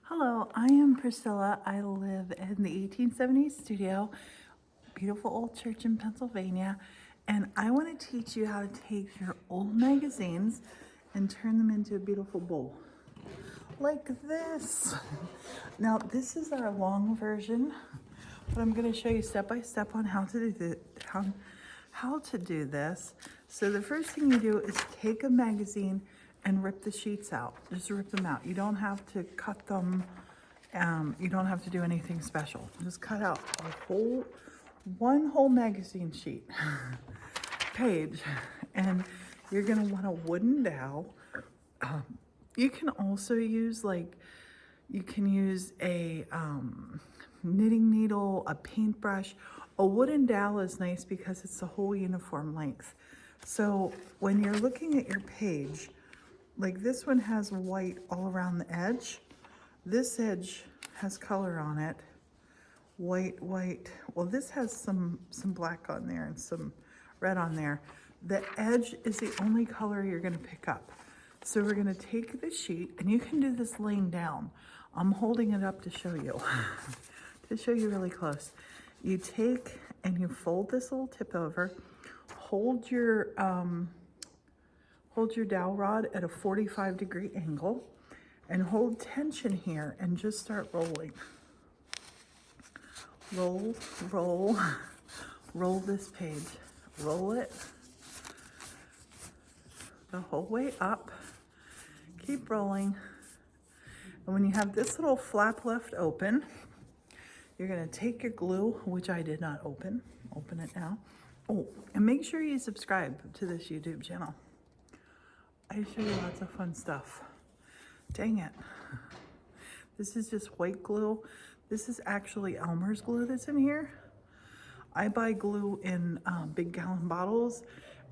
Hello, I am Priscilla. I live in the 1870s studio, beautiful old church in Pennsylvania, and I want to teach you how to take your old magazines and turn them into a beautiful bowl, like this. Now, this is our long version, but I'm going to show you step by step on how to do how to do this. So the first thing you do is take a magazine and rip the sheets out. Just rip them out. You don't have to cut them. You don't have to do anything special. Just cut out one whole magazine sheet page, and you're gonna want a wooden dowel. You can also use you can use a knitting needle, a paintbrush. A wooden dowel is nice because it's the whole uniform length. So when you're looking at your page, like this one has white all around the edge. This edge has color on it. White. Well, this has some black on there and some red on there. The edge is the only color you're gonna pick up. So we're gonna take the sheet, and you can do this laying down. I'm holding it up to show you, to show you really close. You take and you fold this little tip over, hold your dowel rod at a 45-degree angle, and hold tension here and just start rolling. Roll this page. Roll it the whole way up. Keep rolling. And when you have this little flap left open, you're gonna take your glue, which I did not open. Open it now. Oh, and make sure you subscribe to this YouTube channel. I show you lots of fun stuff. Dang it. This is just white glue. This is actually Elmer's glue that's in here. I buy glue in big gallon bottles,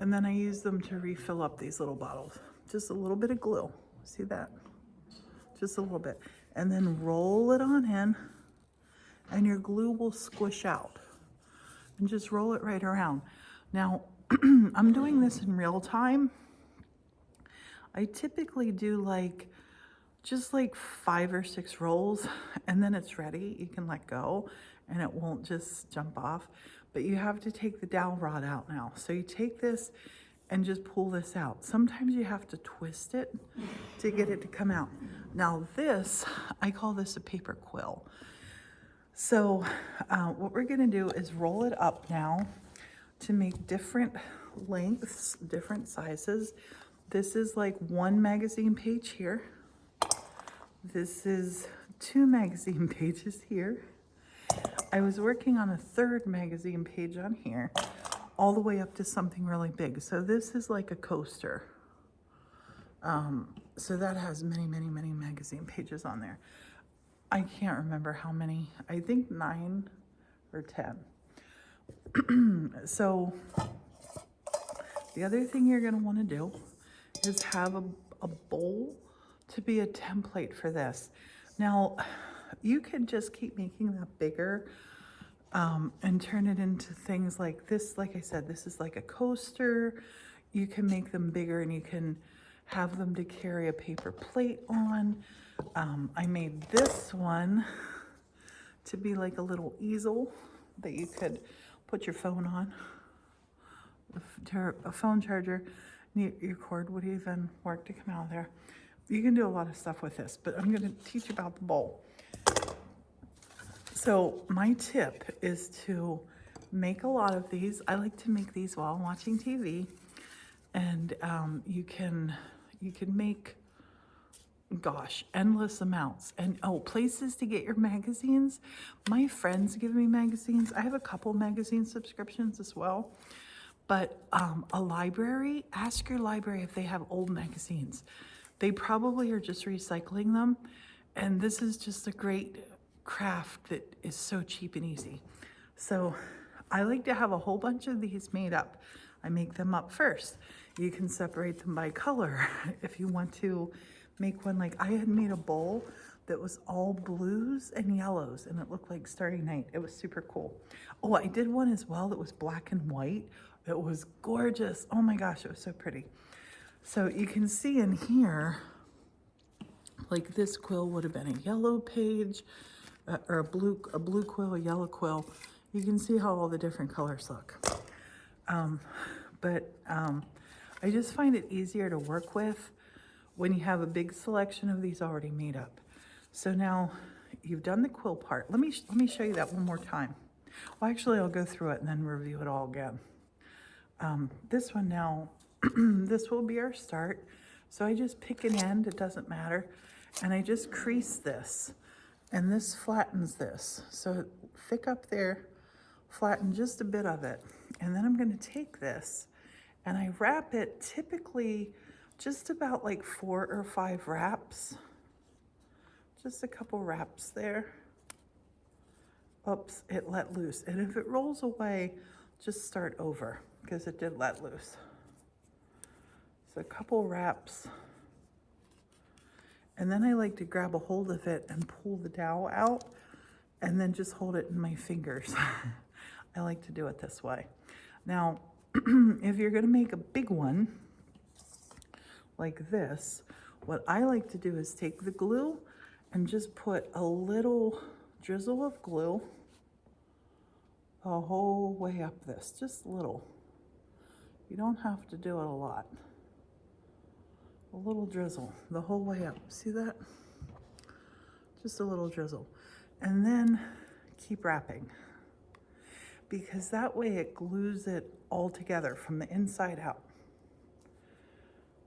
and then I use them to refill up these little bottles. Just a little bit of glue. See that? Just a little bit. And then roll it on in, and your glue will squish out. And just roll it right around. Now, I'm doing this in real time. I typically do just 5 or 6 rolls, and then it's ready. You can let go and it won't just jump off, but you have to take the dowel rod out now. So you take this and just pull this out. Sometimes you have to twist it to get it to come out. Now this, I call this a paper quill. So what we're gonna do is roll it up now to make different lengths, different sizes. This is like 1 magazine page here. This is 2 magazine pages here. I was working on a 3rd magazine page on here, all the way up to something really big. So this is like a coaster. So that has many magazine pages on there. I can't remember how many. I think 9 or 10. So the other thing you're gonna wanna do is have a bowl to be a template for this. Now, you could just keep making that bigger and turn it into things like this. Like I said, this is like a coaster. You can make them bigger, and you can have them to carry a paper plate on. I made this one to be like a little easel that you could put your phone on, a phone charger. Your cord would even work to come out of there. You can do a lot of stuff with this, but I'm gonna teach you about the bowl. So my tip is to make a lot of these. I like to make these while I'm watching TV, and you can make, gosh, endless amounts. And places to get your magazines. My friends give me magazines. I have a couple magazine subscriptions as well. But a library, ask your library if they have old magazines. They probably are just recycling them. And this is just a great craft that is so cheap and easy. So I like to have a whole bunch of these made up. I make them up first. You can separate them by color if you want to make one. Like I had made a bowl that was all blues and yellows, and it looked like Starry Night. It was super cool. Oh, I did one as well that was black and white. It was gorgeous. Oh my gosh, it was so pretty. So you can see in here, Like this quill would have been a yellow page, or a blue quill, a yellow quill. You can see how all the different colors look. But I just find it easier to work with when you have a big selection of these already made up. So now you've done the quill part. Let me show you that one more time. Well, actually, I'll go through it and then review it all again. This one now, this will be our start. So I just pick an end, it doesn't matter, and I just crease this, and this flattens this. So thick up there, flatten just a bit of it, and then I'm gonna take this and I wrap it typically just about like 4 or 5 wraps. Just a couple wraps there. Oops, it let loose. And if it rolls away, just start over because it did let loose. So a couple wraps. And then I like to grab a hold of it and pull the dowel out and then just hold it in my fingers. I like to do it this way. Now, if you're gonna make a big one like this, what I like to do is take the glue and just put a little drizzle of glue the whole way up this, just a little. You don't have to do it a lot. A little drizzle the whole way up. See that? Just a little drizzle. And then keep wrapping, because that way it glues it all together from the inside out.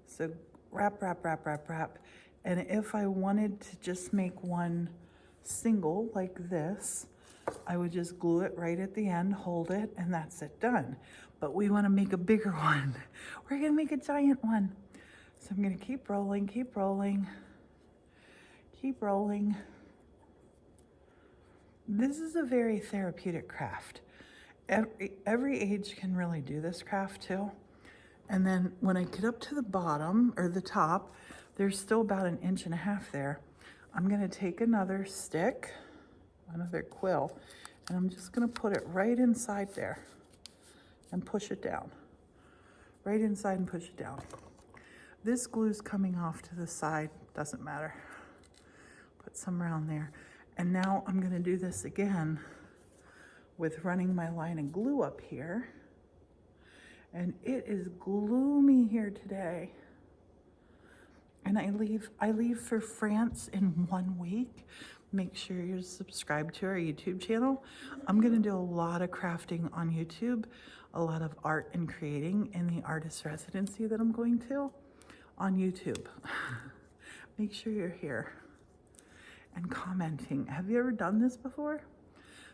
So wrap, wrap, wrap, wrap, wrap. And if I wanted to just make one single like this, I would just glue it right at the end, hold it, and that's it, done. But we want to make a bigger one. We're going to make a giant one. So I'm going to keep rolling, keep rolling, keep rolling. This is a very therapeutic craft. Every age can really do this craft too. And then when I get up to the bottom or the top, there's still about 1.5 inches there. I'm going to take another stick, another quill, and I'm just going to put it right inside there and push it down. Right inside and push it down. This glue's coming off to the side, doesn't matter. Put some around there. And now I'm going to do this again with running my line of glue up here. And it is gloomy here today. And I leave for France in 1 week. Make sure you're subscribed to our YouTube channel. I'm gonna do a lot of crafting on YouTube, a lot of art and creating in the artist residency that I'm going to on YouTube. Make sure you're here and commenting. Have you ever done this before?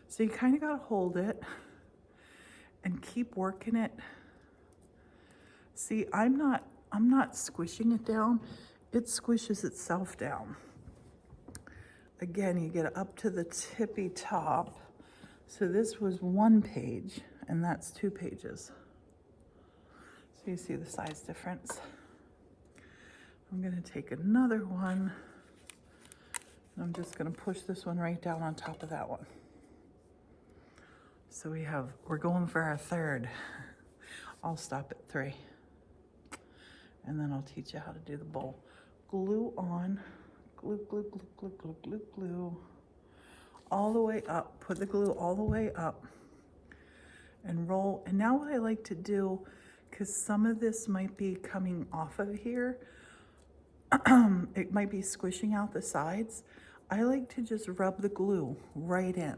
So you kind of gotta hold it and keep working it. See, I'm not squishing it down. It squishes itself down. Again, you get up to the tippy top. So this was 1 page, and that's 2 pages. So you see the size difference. I'm gonna take another one, and I'm just gonna push this one right down on top of that one. So we're going for our 3rd. I'll stop at 3. And then I'll teach you how to do the bowl. Glue on, glue, glue, glue, glue, glue, glue, glue, all the way up. Put the glue all the way up and roll. And now what I like to do, because some of this might be coming off of here, it might be squishing out the sides. I like to just rub the glue right in.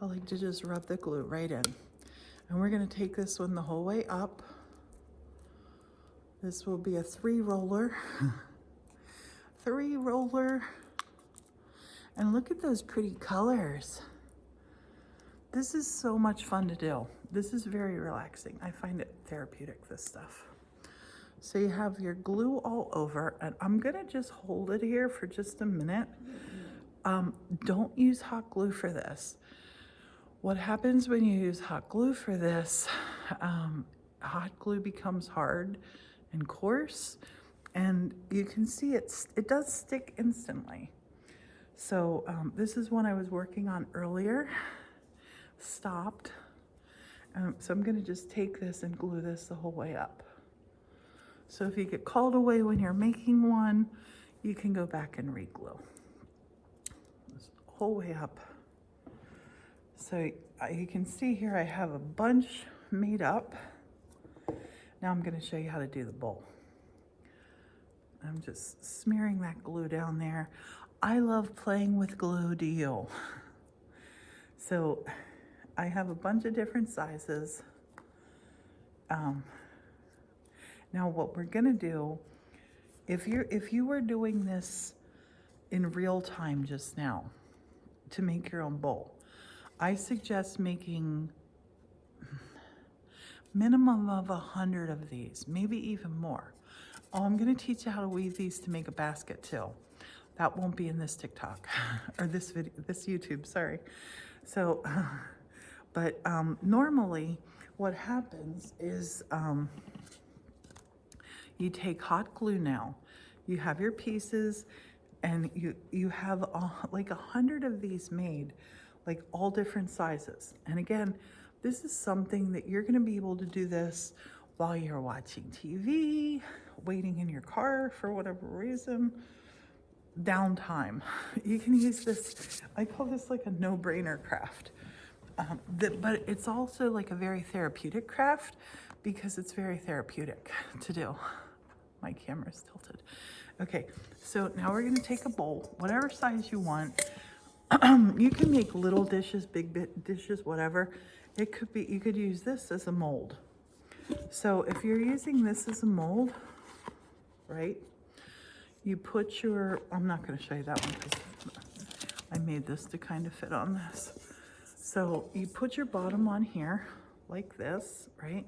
I like to just rub the glue right in. And we're gonna take this one the whole way up. This will be a 3 roller. 3 roller. And look at those pretty colors. This is so much fun to do. This is very relaxing. I find it therapeutic, this stuff. So you have your glue all over, and I'm gonna just hold it here for just a minute. Don't use hot glue for this. What happens when you use hot glue for this, hot glue becomes hard and coarse, and you can see it does stick instantly. So this is one I was working on earlier, stopped. So I'm gonna just take this and glue this the whole way up. So if you get called away when you're making one, you can go back and re-glue this whole way up. So you can see here I have a bunch made up. Now I'm going to show you how to do the bowl. I'm just smearing that glue down there. I love playing with glue, do you? So I have a bunch of different sizes. Now what we're gonna do, if you were doing this in real time just now to make your own bowl, I suggest making minimum of 100 of these, maybe even more. Oh, I'm gonna teach you how to weave these to make a basket too. That won't be in this TikTok or this video, this YouTube, sorry. So, but normally what happens is you take hot glue now, you have your pieces, and you have like 100 of these made, like all different sizes. And again, this is something that you're gonna be able to do this while you're watching TV, waiting in your car for whatever reason, downtime. You can use this, I call this like a no-brainer craft. But it's also like a very therapeutic craft because it's very therapeutic to do. My camera's tilted. Okay, so now we're gonna take a bowl, whatever size you want. You can make little dishes, big dishes, whatever. It could be, you could use this as a mold. So if you're using this as a mold, right, you put your, I'm not gonna show you that one because I made this to kind of fit on this. So you put your bottom on here like this, right?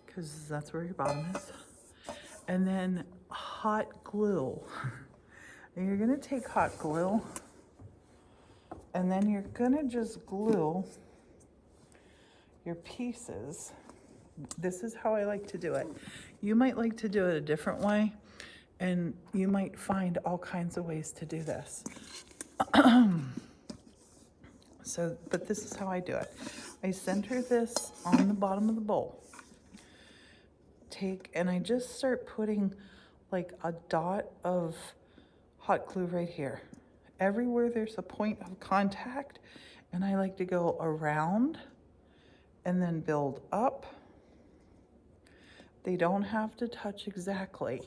Because that's where your bottom is. And then hot glue. And you're gonna take hot glue and then you're gonna just glue your pieces. This is how I like to do it. You might like to do it a different way, and you might find all kinds of ways to do this. So, but this is how I do it. I center this on the bottom of the bowl. And I just start putting like a dot of hot glue right here. Everywhere there's a point of contact, and I like to go around and then build up. They don't have to touch exactly.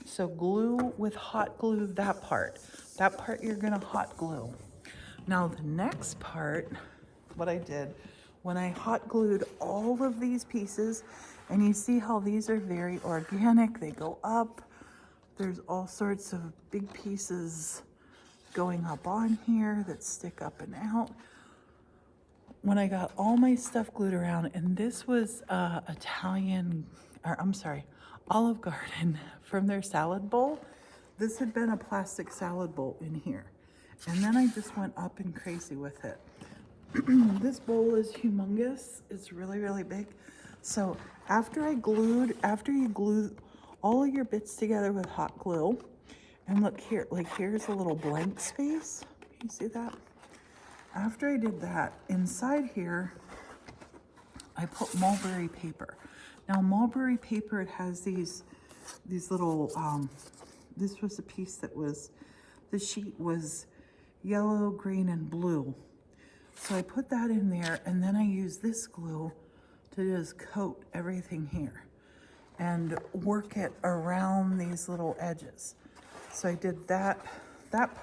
So glue with hot glue that part. That part you're gonna hot glue. Now the next part, what I did, when I hot glued all of these pieces, and you see how these are very organic, they go up. There's all sorts of big pieces going up on here that stick up and out. When I got all my stuff glued around, and this was Olive Garden from their salad bowl. This had been a plastic salad bowl in here. And then I just went up and crazy with it. This bowl is humongous. It's really, really big. So after you glue all of your bits together with hot glue, and look here, like here's a little blank space. You see that? After I did that, inside here, I put mulberry paper. Now mulberry paper, it has these little, this was a piece that was, the sheet was yellow, green, and blue. So I put that in there, and then I use this glue to just coat everything here and work it around these little edges. So I did that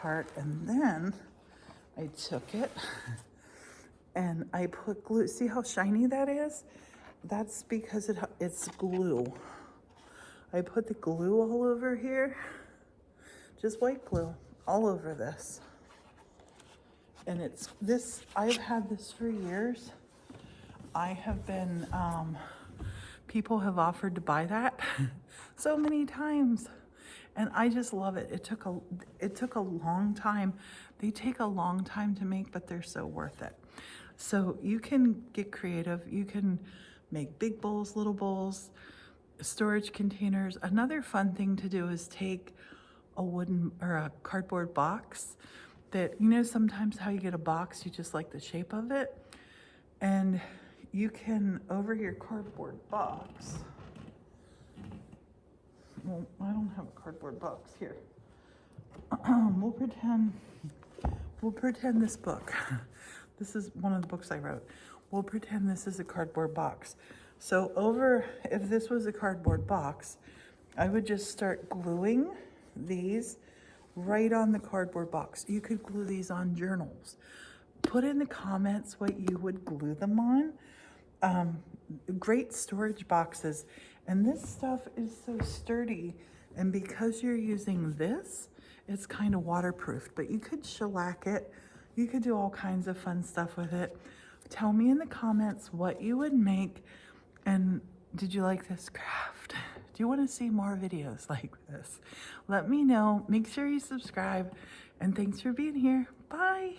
part, and then I took it and I put glue. See how shiny that is? That's because it's glue. I put the glue all over here, just white glue all over this. And it's this, I've had this for years. I have been, people have offered to buy that so many times. And I just love it. It took a long time. They take a long time to make, but they're so worth it. So you can get creative. You can make big bowls, little bowls, storage containers. Another fun thing to do is take a wooden or a cardboard box that, you know, sometimes how you get a box, you just like the shape of it. And you can, over your cardboard box, well, I don't have a cardboard box here. We'll pretend this book. This is one of the books I wrote. We'll pretend this is a cardboard box. So if this was a cardboard box, I would just start gluing these right on the cardboard box. You could glue these on journals. Put in the comments what you would glue them on. Great storage boxes. And this stuff is so sturdy. And because you're using this, it's kind of waterproof, but you could shellac it. You could do all kinds of fun stuff with it. Tell me in the comments what you would make. And did you like this craft? Do you want to see more videos like this? Let me know. Make sure you subscribe. And thanks for being here. Bye.